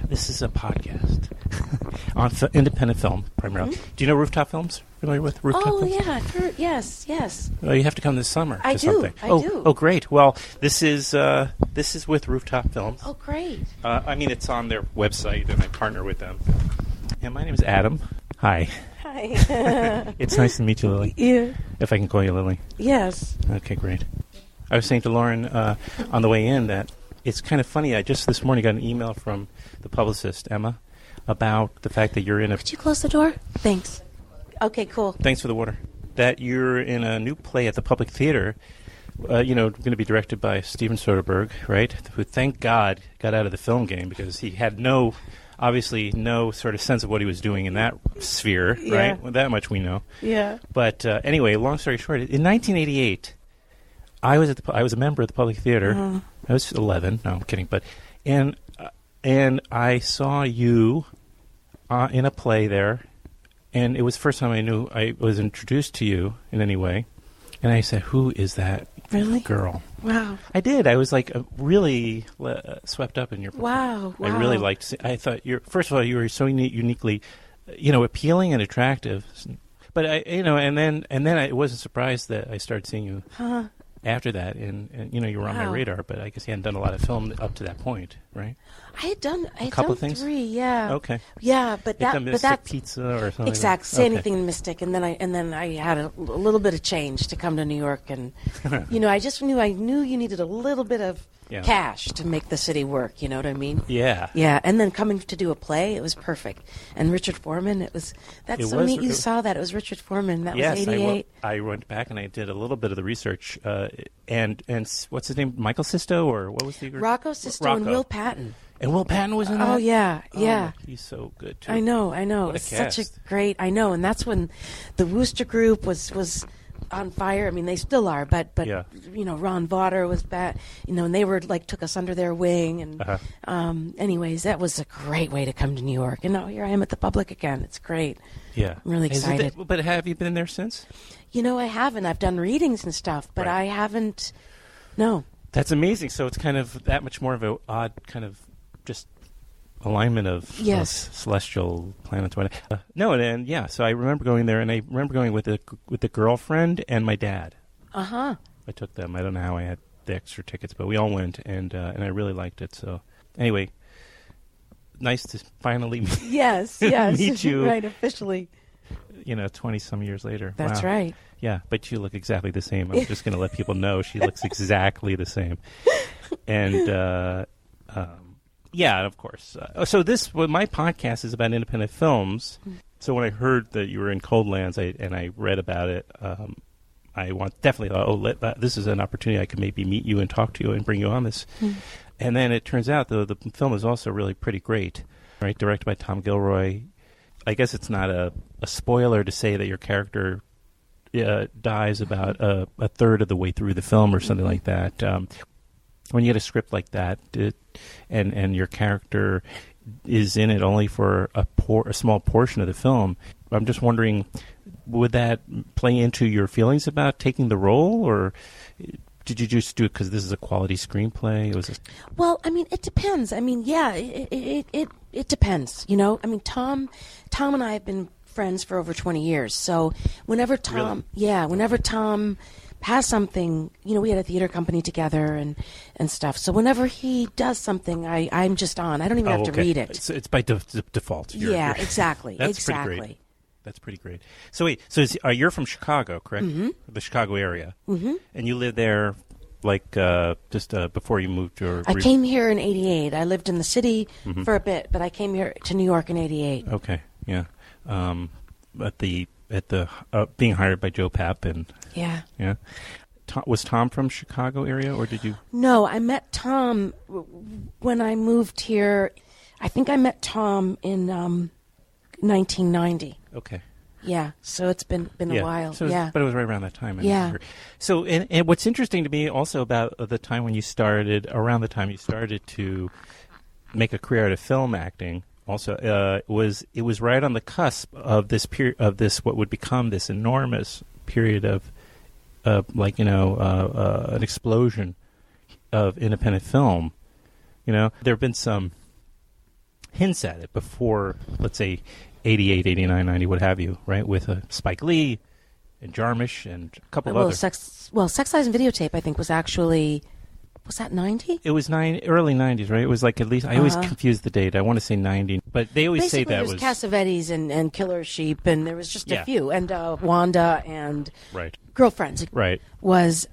This is a podcast on independent film, primarily. Mm-hmm. Do you know Rooftop Films? Familiar with Rooftop Films? Oh, yeah. Yes. Well, you have to come this summer I to do. something. I do. Oh, great. Well, this is with Rooftop Films. Oh, great. It's on their website, and I partner with them. And my name is Adam. Hi. Hi. It's nice to meet you, Lily. Yeah. If I can call you Lily. Yes. Okay, great. I was saying to Lauren on the way in that it's kind of funny. I just this morning got an email from the publicist, Emma, about the fact that you're in a... Could you close the door? Thanks. Okay, cool. Thanks for the water. That you're in a new play at the Public Theater, going to be directed by Steven Soderbergh, right? Who, thank God, got out of the film game because he had obviously no sort of sense of what he was doing in that sphere, Yeah. right? Well, that much we know. Yeah. But anyway, long story short, in 1988, I was a member of the Public Theater. I was 11. No, I'm kidding. But and I saw you in a play there, and it was the first time I knew I was introduced to you in any way. And I said, "Who is that girl?" Wow. I did. I was like really swept up in your Wow. I really liked. I thought first of all you were so uniquely, appealing and attractive. But and then I wasn't surprised that I started seeing you after that, and you were on my radar. But I guess you hadn't done a lot of film up to that point, right? I had done a couple of things. 3, yeah. Okay. Yeah, but Mystic Pizza or something. Exactly. Say anything in Mystic, and then I had a little bit of change to come to New York, and I just knew you needed a little bit of cash to make the city work. You know what I mean? Yeah. Yeah, and then coming to do a play, it was perfect. And Richard Foreman, that's so neat. You saw that it was Richard Foreman. That was 88. I went back and I did a little bit of the research. And what's his name? Michael Sisto, or what was the Rocco Sisto and Will Patton. And Will Patton was in that? Oh, yeah. He's so good, too. I know. What a It's cast. such a great... I know, and that's when the Wooster Group was on fire. I mean, they still are, but Ron Vaughter was bad, and they were, took us under their wing. And anyways, that was a great way to come to New York. And now here I am at the Public again. It's great. Yeah. I'm really excited. But have you been there since? I haven't. I've done readings and stuff, but I haven't... No. That's amazing. So it's kind of that much more of an odd kind of just alignment of celestial planets. So I remember going there, and I remember going with the girlfriend and my dad. I took them. I don't know how I had the extra tickets, but we all went, and I really liked it. So anyway, nice to finally meet you. Right, officially. 20 some years later. That's wow. right. Yeah, but you look exactly the same. I'm just going to let people know she looks exactly the same. And of course. So my podcast is about independent films. So when I heard that you were in Cold Lands and I read about it, I definitely thought, this is an opportunity I could maybe meet you and talk to you and bring you on this. And then it turns out, though, the film is also really pretty great, right? Directed by Tom Gilroy. I guess it's not a spoiler to say that your character dies about a third of the way through the film or something like that. When you get a script like that, and your character is in it only for a small portion of the film, I'm just wondering, would that play into your feelings about taking the role, or did you just do it because this is a quality screenplay? Well, I mean, it depends. I mean, it depends. I mean, Tom and I have been friends for over 20 years. So whenever Tom has something, we had a theater company together and stuff. So whenever he does something, I'm just on. I don't even have to read it. It's by default. Exactly. That's exactly. Pretty great. That's pretty great. So wait, you're from Chicago, correct? Mm-hmm. The Chicago area. Mm-hmm. And you lived there before you moved to... I came here in 88. I lived in the city for a bit, but I came here to New York in 88. Okay, yeah. At the being hired by Joe Papp and... Yeah. Yeah. Was Tom from Chicago area, or did you... No, I met Tom when I moved here. I think I met Tom in 1990. Okay. Yeah, so it's been a while. So yeah, but it was right around that time. Yeah. So, and what's interesting to me also about the time when you started, around the time you started to make a career out of film acting, also was right on the cusp of this period of what would become this enormous period of an explosion of independent film. There have been some hints at it before, let's say, 88, 89, 90, what have you, right? With Spike Lee and Jarmusch and a couple of others. Sex, Lies, and Videotape, I think, was actually... Was that 90? It was early 90s, right? It was like at least... I always confuse the date. I want to say 90. But they always say that was... Basically, there was Cassavetes and Killer Sheep, and there was just a few. And Wanda and... Right. Girlfriends. Right. Was...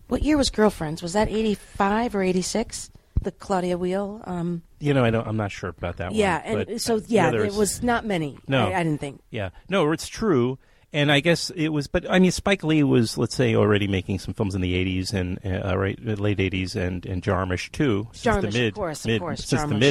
what year was Girlfriends? Was that 85 or 86? The Claudia Wheel? I'm not sure about that one. Yeah, and so, it was not many. No. I didn't think. Yeah. No, it's true. And I guess it was, but I mean, Spike Lee was, let's say, already making some films in the 80s and late 80s, and Jarmusch too, since the mid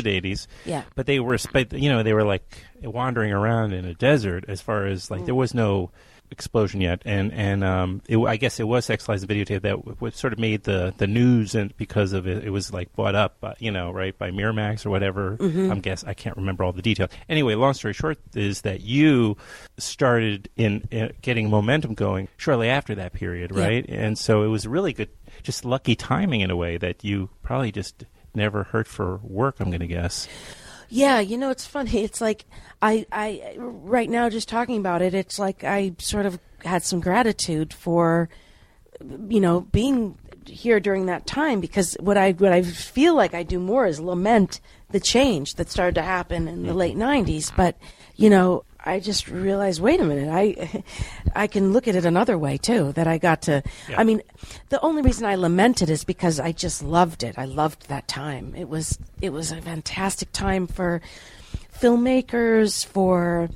80s. Yeah. But they were, they were like wandering around in a desert as far as like there was no explosion yet, and I guess it was Sex, Lies, and Videotape that sort of made the news, and because of it was like bought up, by Miramax or whatever. I can't remember all the details. Anyway, long story short is that you started in getting momentum going shortly after that period, right? Yeah. And so it was really good, just lucky timing in a way that you probably just never hurt for work, I'm going to guess. Yeah, it's funny. It's like I right now just talking about it, it's like I sort of had some gratitude for, being here during that time, because what I feel like I do more is lament the change that started to happen in the late 90s. But, I just realized, wait a minute, I can look at it another way too, that I got to, I mean, the only reason I lament it is because I just loved it. I loved that time. It was a fantastic time for filmmakers, for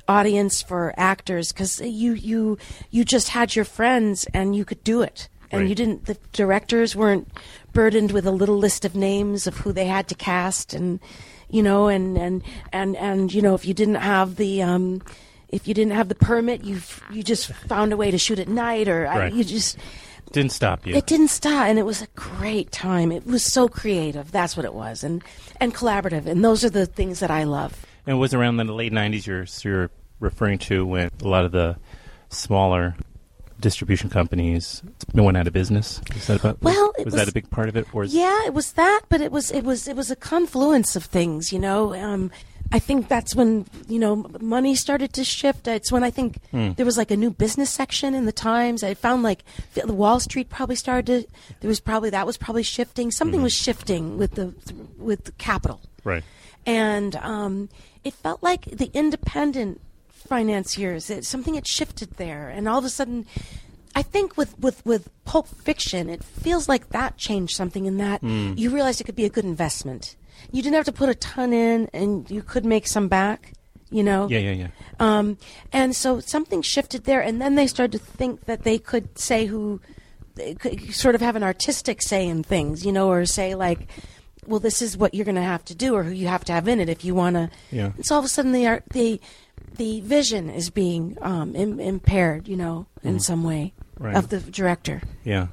audience, for actors, because you just had your friends and you could do it. And the directors weren't burdened with a little list of names of who they had to cast, and if you didn't have the permit, you just found a way to shoot at night, or you just didn't stop you. It didn't stop, and it was a great time. It was so creative. That's what it was, and collaborative, and those are the things that I love. And it was around the late 90s you're referring to, when a lot of the smaller distribution companies went out of business. Is that was that a big part of it? Or it was that, but it was a confluence of things. I think that's when money started to shift. It's when I think there was like a new business section in the Times. I found like the Wall Street probably started to. That was probably shifting. Something was shifting with the capital. Right. And it felt like the independent financiers, something had shifted there, and all of a sudden, I think with Pulp Fiction, it feels like that changed something, in that you realized it could be a good investment. You didn't have to put a ton in, and you could make some back. Yeah. And so something shifted there, and then they started to think that they could they could sort of have an artistic say in things, or say like, well, this is what you're going to have to do, or who you have to have in it if you want to. Yeah. And so all of a sudden, the vision is being impaired, in some way of the director. Yeah.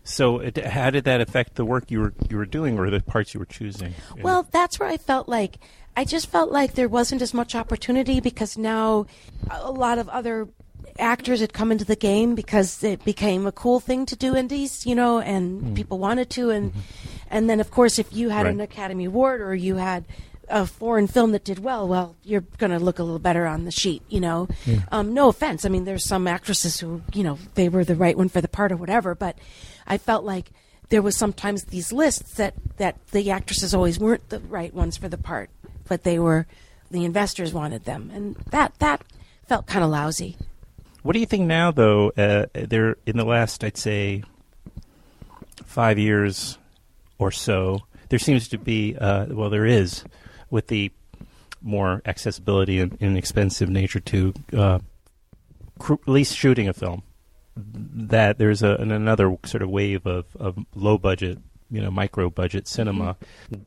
So how did that affect the work you were doing, or the parts you were choosing? Well, that's where I just felt like there wasn't as much opportunity, because now a lot of other actors had come into the game because it became a cool thing to do indies, and people wanted to, and then of course if you had an Academy Award, or you had a foreign film that did well, you're going to look a little better on the sheet, No offense. I mean, there's some actresses who, they were the right one for the part or whatever, but I felt like there was sometimes these lists that the actresses always weren't the right ones for the part, but the investors wanted them, and that felt kind of lousy. What do you think now, though, there in the last, I'd say, 5 years or so, there seems to be, there is, with the more accessibility and inexpensive nature to at least shooting a film, that there's another sort of wave of low-budget, micro-budget cinema.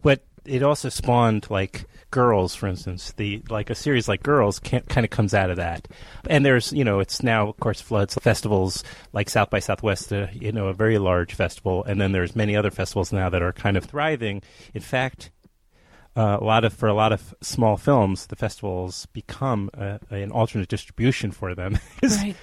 But it also spawned, like, Girls, for instance. A series like Girls kind of comes out of that. And there's, it's now, of course, floods festivals like South by Southwest, a very large festival. And then there's many other festivals now that are kind of thriving. In fact, for a lot of small films, the festivals become an alternate distribution for them. Right.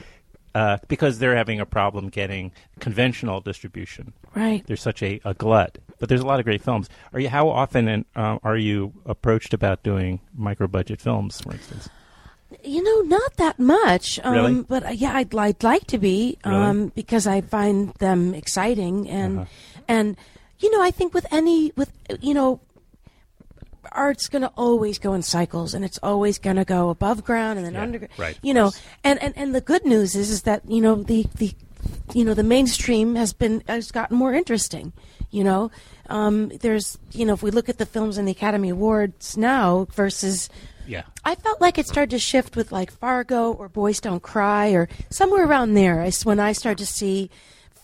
because they're having a problem getting conventional distribution. Right. There's such a glut. But there's a lot of great films. How often are you approached about doing micro-budget films, for instance? Not that much. Really? But yeah, I'd like to be Really? because I find them exciting, and I think with art's going to always go in cycles, and it's always going to go above ground and then underground. Right. And the good news is that the mainstream has gotten more interesting. There's if we look at the films in the Academy Awards now versus. Yeah. I felt like it started to shift with like Fargo or Boys Don't Cry or somewhere around there. When I started to see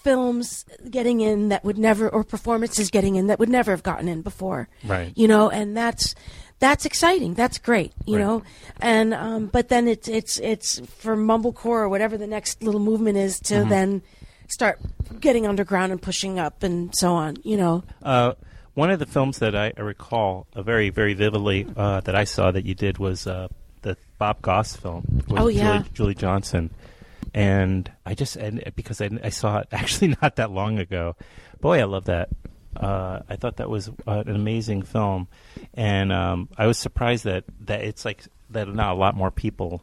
films getting in that would never, or performances getting in that would never have gotten in before. Right. And that's exciting. That's great. Right. And but then it's for mumblecore or whatever the next little movement is to then start getting underground and pushing up and so on. One of the films that I recall very, very vividly that I saw that you did was the Bob Goss film with Julie Johnson. And because I saw it actually not that long ago. Boy, I love that. I thought that was an amazing film. And I was surprised that it's like that not a lot more people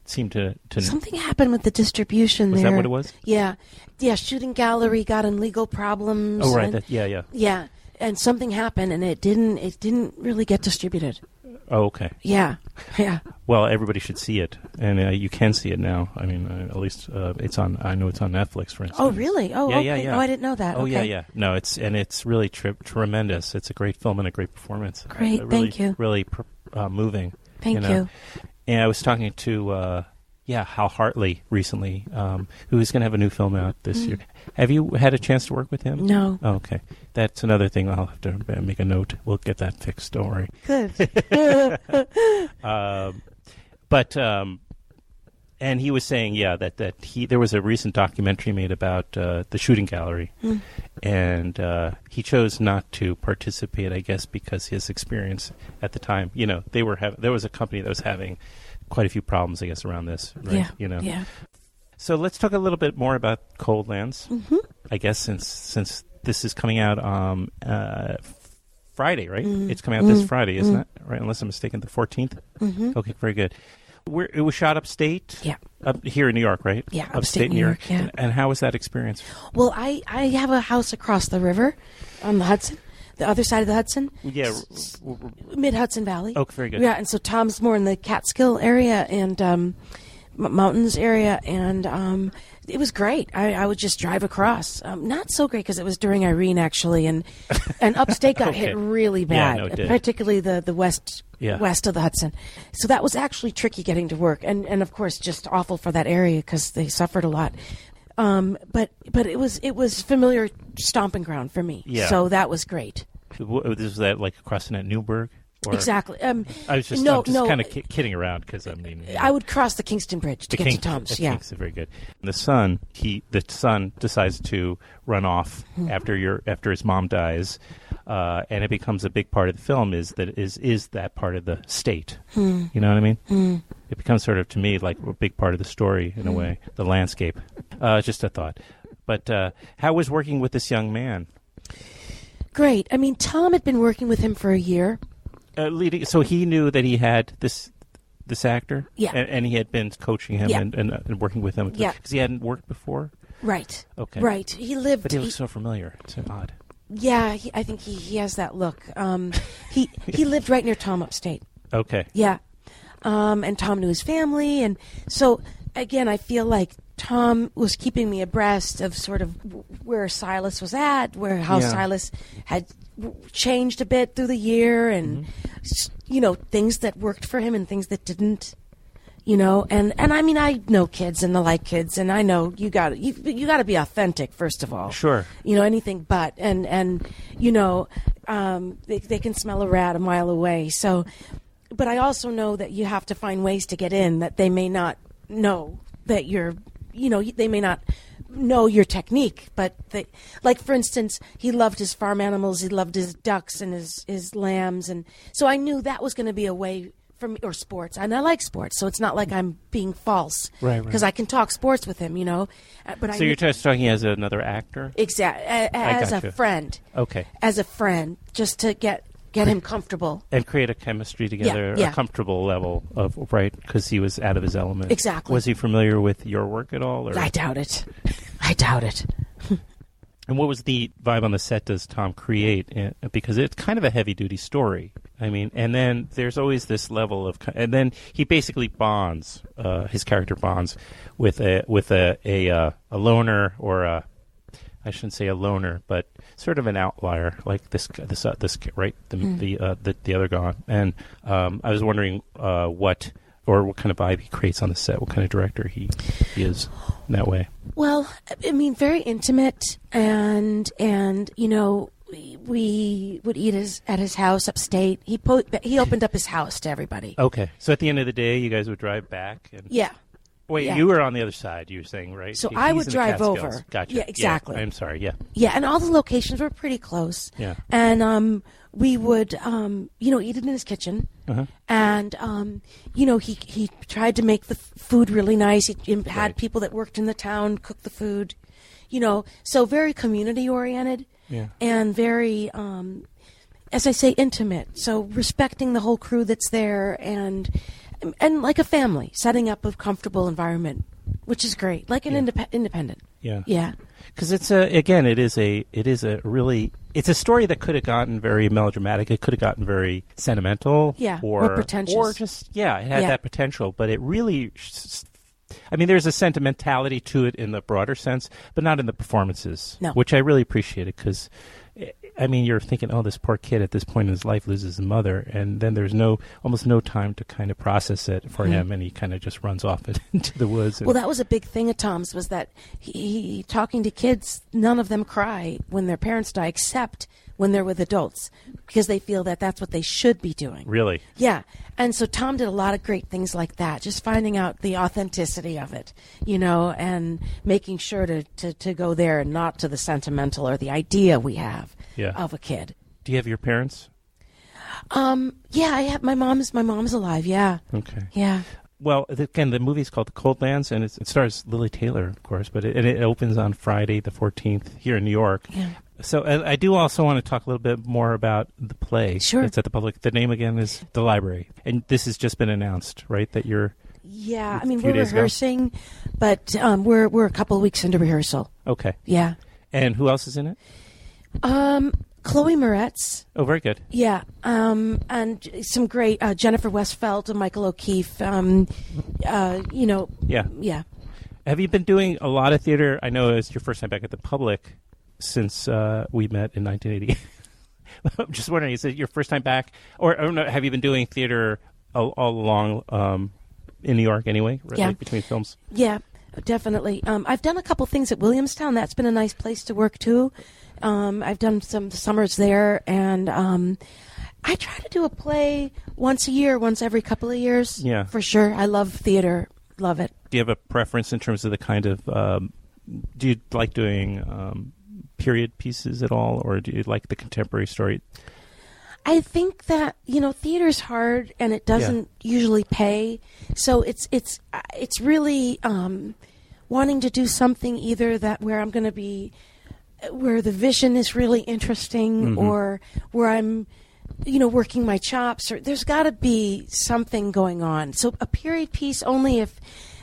seem to Something happened with the distribution Was there. that what it was? Yeah. Yeah, Shooting Gallery got in legal problems. Oh, right. And, yeah. And something happened, and it didn't really get distributed. Oh, okay. Yeah. Well, everybody should see it, and you can see it now. I mean, at least it's on. I know it's on Netflix, for instance. Oh, really? Oh, yeah, okay. yeah. Oh, I didn't know that. Oh, okay. yeah. No, it's really tremendous. It's a great film and a great performance. Great, thank you. Really moving. Thank you. And I was talking to Hal Hartley recently, who is going to have a new film out this year. Have you had a chance to work with him? No. Oh, okay. That's another thing. I'll have to make a note. We'll get that fixed. Don't worry. Good. And he was saying, that there was a recent documentary made about the Shooting Gallery, and he chose not to participate, I guess, because his experience at the time, there was a company that was having quite a few problems, I guess, around this, right? Yeah. So let's talk a little bit more about Cold Lands, I guess, since this is coming out Friday, right? It's coming out this Friday, isn't it? Right, unless I'm mistaken, the 14th? Okay, very good. It was shot upstate? Yeah. Up here in New York, right? Yeah, upstate New York, yeah. And how was that experience? Well, I have a house across the river on the Hudson, the other side of the Hudson. Yeah. Mid-Hudson Valley. Oh, very good. Yeah, and so Tom's more in the Catskill area and mountains area, and it was great. I would just drive across. Not so great because it was during Irene, actually, and upstate got hit really bad, no, it did. particularly the west of the Hudson. So that was actually tricky getting to work, and of course just awful for that area because they suffered a lot. But it was familiar stomping ground for me. Yeah. So that was great. Was that like crossing at Newburgh? Or, Exactly. I was just, I'm just kind of kidding around because I mean, I would cross the Kingston Bridge to get to Tom's. Yeah, Kingston, very good. The son decides to run off after his mom dies, and it becomes a big part of the film. Is that part of the state? You know what I mean? It becomes sort of, to me, like a big part of the story in a way, the landscape. Just a thought. But how was working with this young man? Great. I mean, Tom had been working with him for a year. So he knew that he had this actor? Yeah. And he had been coaching him and working with him? Yeah. Because he hadn't worked before? Right. Okay. Right. He lived... But he looks so familiar. It's so odd. Yeah, I think he has that look. He lived right near Tom upstate. Okay. Yeah. And Tom knew his family. And so, again, I feel like Tom was keeping me abreast of sort of where Silas was at, how Silas had changed a bit through the year, and things that worked for him and things that didn't. And I mean, I know kids and I like kids, and I know you got to be authentic first of all. Sure. Anything but, and they can smell a rat a mile away. So, but I also know that you have to find ways to get in that they may not know that you're. They may not know your technique, but like for instance, he loved his farm animals, he loved his ducks and his lambs, and so I knew that was going to be a way for me, or sports, and I like sports, so it's not like I'm being false, Right. Because I can talk sports with him, But So you're just talking as another actor? Exactly, as a friend. Okay. As a friend, just to get him comfortable and create a chemistry together, Yeah. a comfortable level of right, because he was out of his element. Exactly. Was he familiar with your work at all? Or? I doubt it. I doubt it. And what was the vibe on the set does Tom create? Because it's kind of a heavy-duty story. I mean, and then there's always this level of, and then he basically bonds. His character bonds with a loner, or I shouldn't say a loner, but sort of an outlier, like this right, the other guy. And I was wondering what kind of vibe he creates on the set, what kind of director he is in that way. Well, I mean, very intimate, and we would eat at his house upstate. He opened up his house to everybody. Okay, so at the end of the day, you guys would drive back. And Yeah. Wait, Yeah. You were on the other side. You were saying, right? So He's I in would the drive Catskills. over. Gotcha. Yeah, exactly. I'm sorry. Yeah. Yeah, and all the locations were pretty close. Yeah. And we would, eat it in his kitchen. Uh-huh. And, he tried to make the food really nice. He had Right. people that worked in the town cook the food, so very community oriented. Yeah. And very, as I say, intimate. So respecting the whole crew that's there, and like a family, setting up a comfortable environment, which is great, like an independent. Yeah. Yeah. Because it's a story that could have gotten very melodramatic. It could have gotten very sentimental. Yeah, or or pretentious. Or just, it had that potential. But it really, there's a sentimentality to it in the broader sense, but not in the performances. No. Which I really appreciated, because you're thinking, oh, this poor kid at this point in his life loses his mother, and then there's almost no time to kind of process it for him, and he kind of just runs off into the woods. Well, that was a big thing at Tom's, was that he talking to kids, none of them cry when their parents die, except when they're with adults, because they feel that that's what they should be doing. Really? Yeah. And so Tom did a lot of great things like that, just finding out the authenticity of it, and making sure to go there and not to the sentimental or the idea we have of a kid. Do you have your parents? Yeah, I have. My mom's alive. Yeah. Okay. Yeah. Well, again, the movie's called The Coldlands, and it stars Lili Taylor, of course, but it opens on Friday the 14th here in New York. Yeah. So I do also want to talk a little bit more about the play. Sure. It's at the public. The name again is The Library, and this has just been announced, right? That you're. Yeah, few we're days ago? rehearsing, but we're a couple of weeks into rehearsal. Okay. Yeah. And who else is in it? Chloe Moretz. Oh, very good. Yeah, and some great Jennifer Westfeldt and Michael O'Keefe. Yeah. Yeah. Have you been doing a lot of theater? I know it's your first time back at the public since we met in 1980. I'm just wondering, is it your first time back, or no, have you been doing theater all along in New York anyway? Right, Yeah. like between films. Yeah, definitely. I've done a couple things at Williamstown. That's been a nice place to work too. I've done some summers there, and I try to do a play once a year, once every couple of years. Yeah. For sure. I love theater. Love it. Do you have a preference in terms of the kind of? Do you like doing period pieces at all, or do you like the contemporary story? I think that theater's hard, and it doesn't usually pay. So it's really wanting to do something either that where I'm going to be, where the vision is really interesting, or where I'm, working my chops. Or there's got to be something going on. So a period piece only if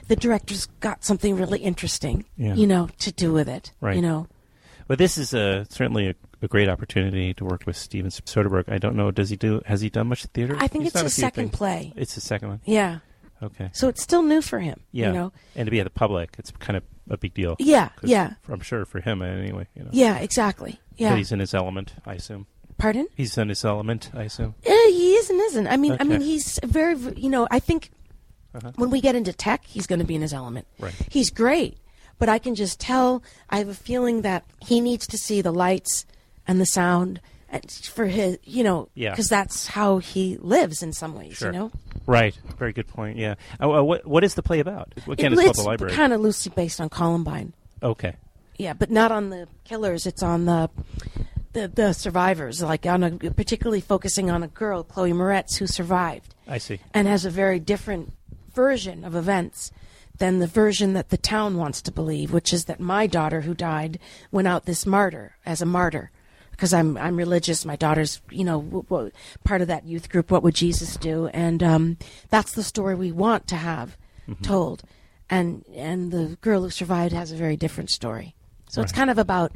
the director's got something really interesting, to do with it. Right. But this is certainly a great opportunity to work with Steven Soderbergh. I don't know, has he done much theater? I think He's it's done his a few second things. play. It's his second one? Yeah. Okay. So it's still new for him. Yeah. And to be at the public, it's kind of a big deal. Yeah, yeah. I'm sure for him anyway. Yeah, exactly. Yeah. But he's in his element, I assume. Pardon? He's in his element, I assume. He is and isn't. I mean, Okay. he's very, I think when we get into tech, he's going to be in his element. Right. He's great, but I can just tell, I have a feeling that he needs to see the lights and the sound for his, because that's how he lives in some ways, Sure. Right. Very good point, yeah. What is the play about? Again, it's called The Library. It's kind of loosely based on Columbine. Okay. Yeah, but not on the killers. It's on the the survivors, like particularly focusing on a girl, Chloe Moretz, who survived. I see. And has a very different version of events than the version that the town wants to believe, which is that my daughter who died went out as a martyr. Because I'm religious, my daughter's, part of that youth group, What Would Jesus Do? And that's the story we want to have told. And the girl who survived has a very different story. So it's kind of about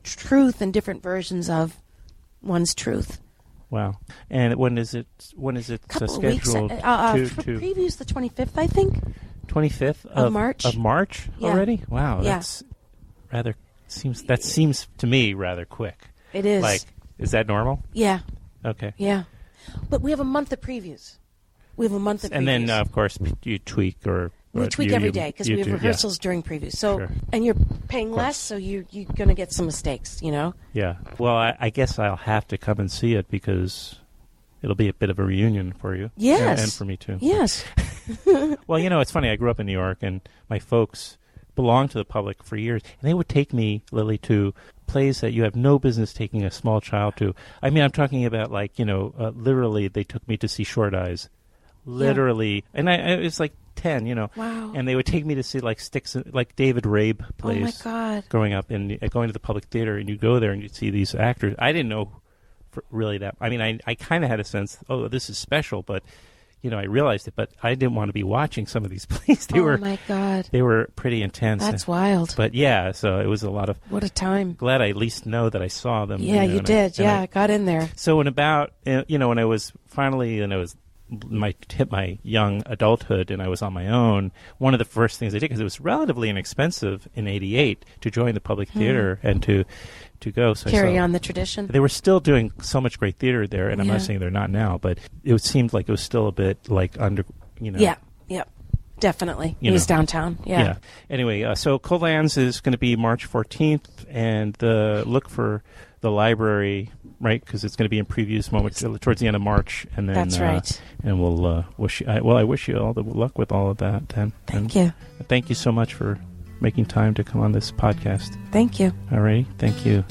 truth and different versions of one's truth. Wow. And when is it Couple of scheduled? weeks. Previews the 25th, I think. 25th of March. Of March already? Wow. Yeah. That's rather seems to me rather quick. It is. Like, is that normal? Yeah. Okay. Yeah. But we have a month of previews. And then, of course, you tweak or... We tweak every day because we have rehearsals during previews. So, sure. And you're paying less, so you're going to get some mistakes, Yeah. Well, I guess I'll have to come and see it because it'll be a bit of a reunion for you. Yes. And for me, too. Yes. Well, it's funny. I grew up in New York, and my folks belonged to the public for years. And they would take me, Lily, to plays that you have no business taking a small child to. I mean, I'm talking about literally they took me to see Short Eyes. Literally. Yeah. And I was like 10, Wow. And they would take me to see like David Rabe plays. Oh, my God. Growing up and going to the public theater, and you go there and you'd see these actors. I didn't know really that. I mean, I kind of had a sense, oh, this is special, but, I realized it, but I didn't want to be watching some of these plays. My God. They were pretty intense. That's wild. But, yeah, so it was a lot of... What a time. Glad I at least know that I saw them. Yeah, you did. I got in there. So when I was finally, hit my young adulthood and I was on my own, one of the first things I did, because it was relatively inexpensive in '88 to join the public theater and to go. So carry on the tradition. They were still doing so much great theater there, and I'm not saying they're not now, but it seemed like it was still a bit like under, Yeah, definitely. It was downtown, yeah. Anyway, so Cold Lands is going to be March 14th, and look for the library, right, because it's going to be in previews towards the end of March. And then, that's right. And we'll wish you, I wish you all the luck with all of that. Thank you. Thank you so much for making time to come on this podcast. Thank you. All right. Thank you.